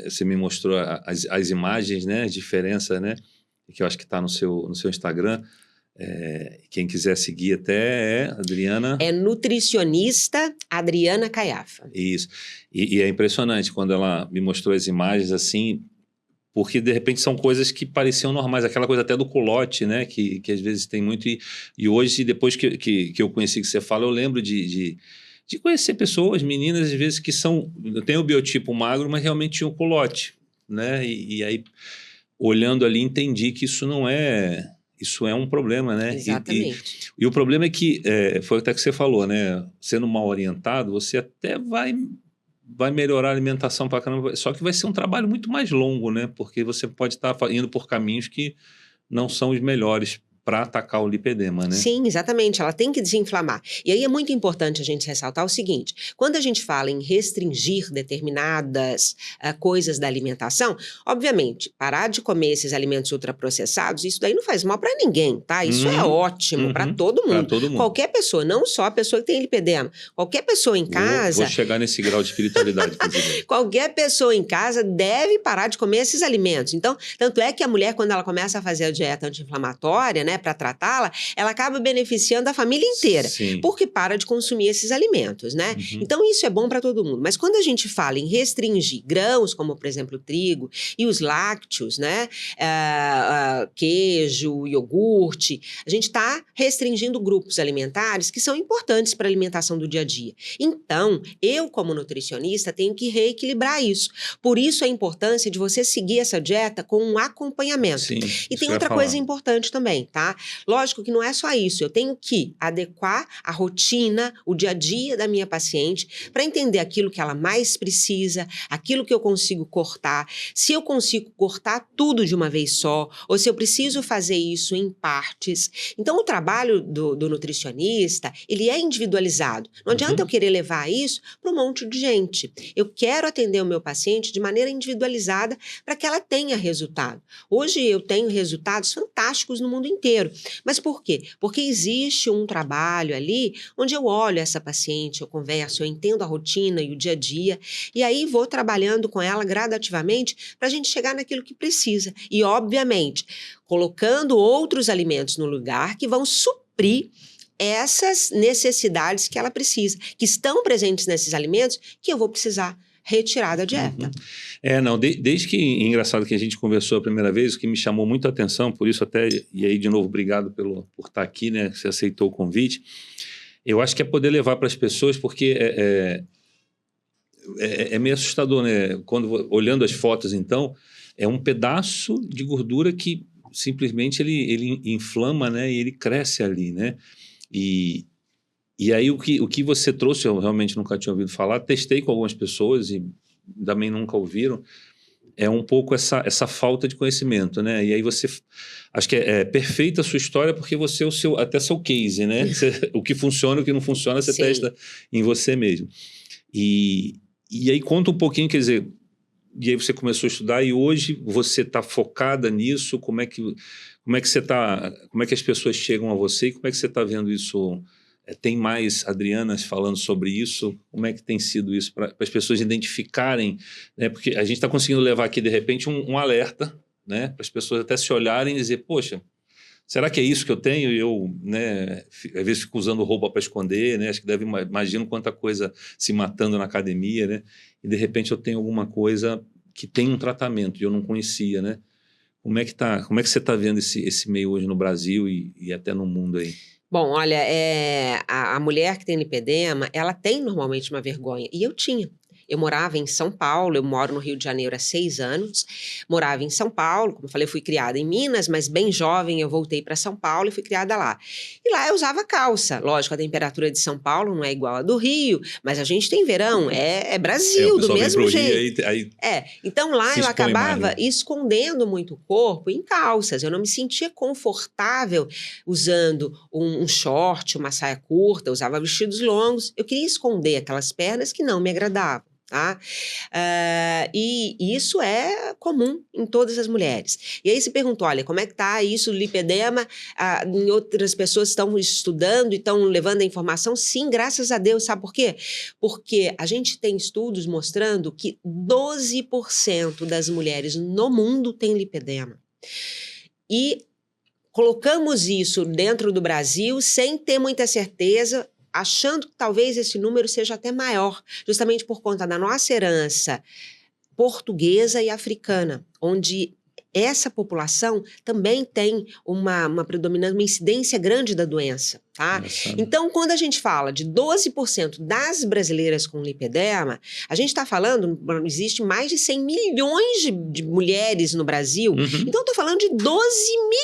você me mostrou as imagens, né? A diferença, né? Que eu acho que está no seu Instagram. Quem quiser seguir até Adriana... É nutricionista Adriana Caiafa. Isso. E é impressionante quando ela me mostrou as imagens assim, porque de repente são coisas que pareciam normais, aquela coisa até do culote, né? Que às vezes tem muito. E hoje, depois que eu conheci que você fala, eu lembro de conhecer pessoas, meninas, às vezes que tem o biotipo magro, mas realmente tinham culote, né? E aí, olhando ali, entendi que isso não é... Isso é um problema, né? Exatamente. E o problema é que, foi até que você falou, né? Sendo mal orientado, você até vai melhorar a alimentação para caramba, só que vai ser um trabalho muito mais longo, né? Porque você pode estar indo por caminhos que não são os melhores para atacar o lipedema, né? Sim, exatamente, ela tem que desinflamar. E aí é muito importante a gente ressaltar o seguinte, quando a gente fala em restringir determinadas coisas da alimentação, obviamente, parar de comer esses alimentos ultraprocessados, isso daí não faz mal para ninguém, tá? Isso é ótimo para todo mundo. Pra todo mundo. Qualquer pessoa, não só a pessoa que tem lipedema, qualquer pessoa em casa... Vou chegar nesse grau de espiritualidade. Qualquer pessoa em casa deve parar de comer esses alimentos. Então, tanto é que a mulher, quando ela começa a fazer a dieta anti-inflamatória, né, para tratá-la, ela acaba beneficiando a família inteira, Sim. porque para de consumir esses alimentos, né? Então isso é bom para todo mundo. Mas quando a gente fala em restringir grãos, como por exemplo o trigo e os lácteos, né, queijo, iogurte, a gente está restringindo grupos alimentares que são importantes para a alimentação do dia a dia. Então, eu como nutricionista tenho que reequilibrar isso. Por isso a importância de você seguir essa dieta com um acompanhamento. Sim, e tem outra coisa importante também, tá? Lógico que não é só isso, eu tenho que adequar a rotina, o dia a dia da minha paciente para entender aquilo que ela mais precisa, aquilo que eu consigo cortar, se eu consigo cortar tudo de uma vez só, ou se eu preciso fazer isso em partes. Então o trabalho do nutricionista, ele é individualizado. Não adianta eu querer levar isso para um monte de gente. Eu quero atender o meu paciente de maneira individualizada para que ela tenha resultado. Hoje eu tenho resultados fantásticos no mundo inteiro. Mas por quê? Porque existe um trabalho ali onde eu olho essa paciente, eu converso, eu entendo a rotina e o dia a dia, e aí vou trabalhando com ela gradativamente para a gente chegar naquilo que precisa. E, obviamente, colocando outros alimentos no lugar que vão suprir essas necessidades que ela precisa, que estão presentes nesses alimentos que eu vou precisar retirar da dieta. Não, desde que, engraçado que a gente conversou a primeira vez, o que me chamou muito a atenção, por isso até, e aí de novo, obrigado por estar aqui, né, você aceitou o convite, eu acho que é poder levar para as pessoas, porque é meio assustador, né, olhando as fotos então, é um pedaço de gordura que simplesmente ele inflama, né, e ele cresce ali, né, e aí o que você trouxe, eu realmente nunca tinha ouvido falar, testei com algumas pessoas e também nunca ouviram, é um pouco essa falta de conhecimento, né? E aí acho que é perfeita a sua história porque você é até seu case, né? O que funciona, o que não funciona, você testa em você mesmo. E aí conta um pouquinho, quer dizer, e aí você começou a estudar e hoje você está focada nisso, como é que você tá, como é que as pessoas chegam a você e como é que você está vendo isso? Tem mais Adrianas falando sobre isso? Como é que tem sido isso para as pessoas identificarem, né? Porque a gente está conseguindo levar aqui, de repente, um alerta, né? Para as pessoas até se olharem e dizer, poxa, será que é isso que eu tenho? E eu, né, às vezes fico usando roupa para esconder, né? Acho que imagino quanta coisa se matando na academia, né? E de repente eu tenho alguma coisa que tem um tratamento e eu não conhecia, né? Como é que você está vendo esse meio hoje no Brasil e até no mundo aí? Bom, olha, a mulher que tem lipedema, ela tem normalmente uma vergonha, e eu tinha. Eu morava em São Paulo, eu moro no Rio de Janeiro há 6 anos, morava em São Paulo, como eu falei, eu fui criada em Minas, mas bem jovem eu voltei para São Paulo e fui criada lá. E lá eu usava calça, lógico, a temperatura de São Paulo não é igual a do Rio, mas a gente tem verão, é Brasil, do mesmo jeito. Então lá eu acabava escondendo muito o corpo em calças, eu não me sentia confortável usando um short, uma saia curta, eu usava vestidos longos, eu queria esconder aquelas pernas que não me agradavam. tá? E isso é comum em todas as mulheres. E aí se pergunta, olha, como é que tá isso, lipedema? Em outras pessoas estão estudando e estão levando a informação? Sim, graças a Deus. Sabe por quê? Porque a gente tem estudos mostrando que 12% das mulheres no mundo têm lipedema. E colocamos isso dentro do Brasil sem ter muita certeza, achando que talvez esse número seja até maior, justamente por conta da nossa herança portuguesa e africana, onde essa população também tem uma predominância, uma incidência grande da doença, tá? Nossa. Então, quando a gente fala de 12% das brasileiras com lipedema, a gente está falando, existe mais de 100 milhões de mulheres no Brasil, Uhum. então eu estou falando de 12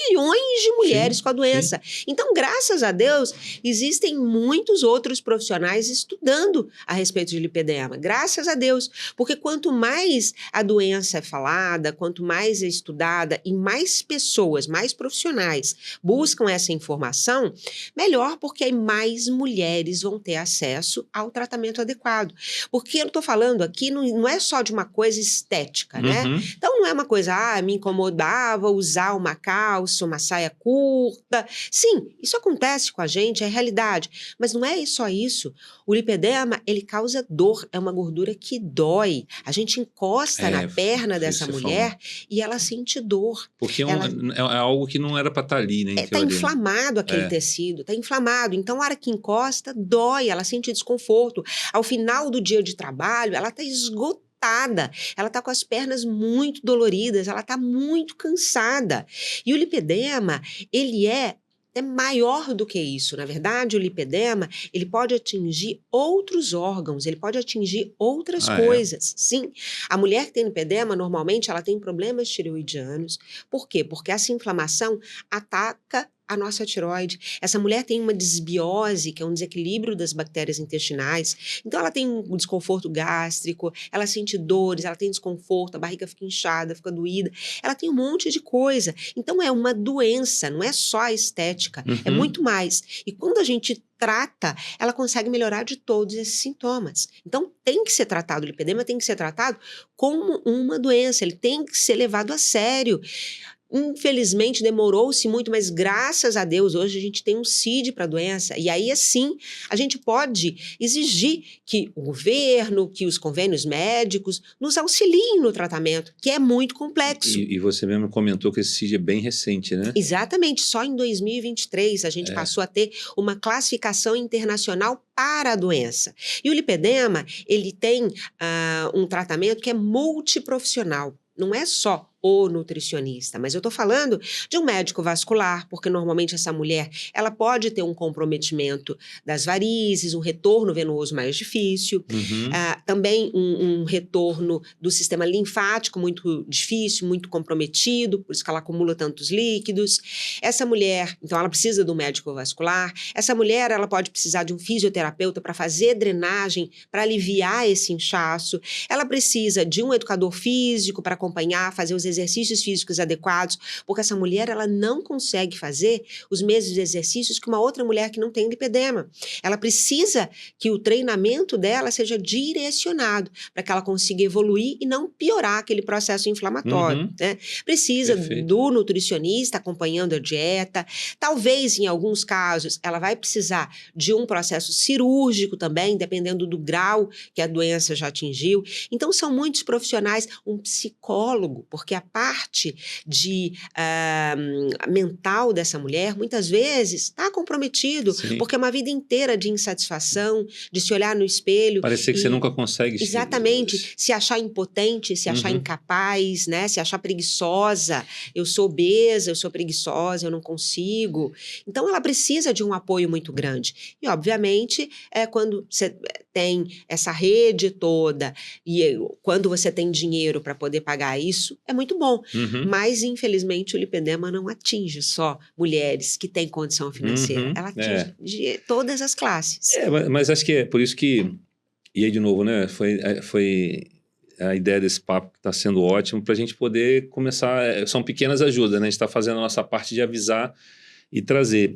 milhões de mulheres Sim, com a doença. Então, graças a Deus, existem muitos outros profissionais estudando a respeito de lipedema, graças a Deus, porque quanto mais a doença é falada, quanto mais é estudada e mais pessoas, mais profissionais buscam essa informação, melhor, porque aí mais mulheres vão ter acesso ao tratamento adequado. Porque eu estou falando aqui, não é só de uma coisa estética, né? Uhum. Então não é uma coisa, me incomodava usar uma calça, uma saia curta. Sim, isso acontece com a gente, é realidade. Mas não é só isso. O lipedema, ele causa dor, é uma gordura que dói. A gente encosta na perna dessa mulher e ela sente dor. Porque é algo que não era para estar ali, né? Está inflamado aquele tecido, está inflamado. Então, a hora que encosta, dói, ela sente desconforto. Ao final do dia de trabalho, ela está esgotada. Ela está com as pernas muito doloridas, ela está muito cansada. E o lipedema, ele é maior do que isso. Na verdade, o lipedema, ele pode atingir outros órgãos, ele pode atingir outras coisas. Sim, a mulher que tem lipedema, normalmente, ela tem problemas tireoidianos. Por quê? Porque essa inflamação ataca a nossa tireoide. Essa mulher tem uma desbiose, que é um desequilíbrio das bactérias intestinais. Então, ela tem um desconforto gástrico, ela sente dores, ela tem desconforto, a barriga fica inchada, fica doída. Ela tem um monte de coisa. Então, é uma doença, não é só a estética, é muito mais. E quando a gente trata, ela consegue melhorar de todos esses sintomas. Então, tem que ser tratado, o lipedema tem que ser tratado como uma doença, ele tem que ser levado a sério. Infelizmente demorou-se muito, mas graças a Deus hoje a gente tem um CID para a doença e aí assim a gente pode exigir que o governo, que os convênios médicos nos auxiliem no tratamento, que é muito complexo. E você mesmo comentou que esse CID é bem recente, né? Exatamente, só em 2023 a gente passou a ter uma classificação internacional para a doença. E o lipedema, ele tem um tratamento que é multiprofissional, não é só o nutricionista, mas eu estou falando de um médico vascular, porque normalmente essa mulher, ela pode ter um comprometimento das varizes, um retorno venoso mais difícil, também um retorno do sistema linfático muito difícil, muito comprometido, por isso que ela acumula tantos líquidos. Essa mulher, então ela precisa de um médico vascular, essa mulher, ela pode precisar de um fisioterapeuta para fazer drenagem, para aliviar esse inchaço, ela precisa de um educador físico para acompanhar, fazer os exercícios físicos adequados, porque essa mulher, ela não consegue fazer os mesmos exercícios que uma outra mulher que não tem lipedema. Ela precisa que o treinamento dela seja direcionado para que ela consiga evoluir e não piorar aquele processo inflamatório, né? Precisa do nutricionista acompanhando a dieta, talvez em alguns casos ela vai precisar de um processo cirúrgico também, dependendo do grau que a doença já atingiu. Então são muitos profissionais, um psicólogo, porque a parte mental dessa mulher, muitas vezes, está comprometido, porque é uma vida inteira de insatisfação, de se olhar no espelho. Parecer que você nunca consegue. Exatamente, se achar impotente, se achar incapaz, né? Se achar preguiçosa. Eu sou obesa, eu sou preguiçosa, eu não consigo. Então, ela precisa de um apoio muito grande. E, obviamente, quando você tem essa rede toda e quando você tem dinheiro para poder pagar isso, é muito bom. Mas, infelizmente, o lipedema não atinge só mulheres que têm condição financeira. Ela atinge de todas as classes. Mas acho que é por isso que, e aí de novo, né, foi a ideia desse papo que está sendo ótimo para a gente poder começar, são pequenas ajudas, né, a gente está fazendo a nossa parte de avisar e trazer.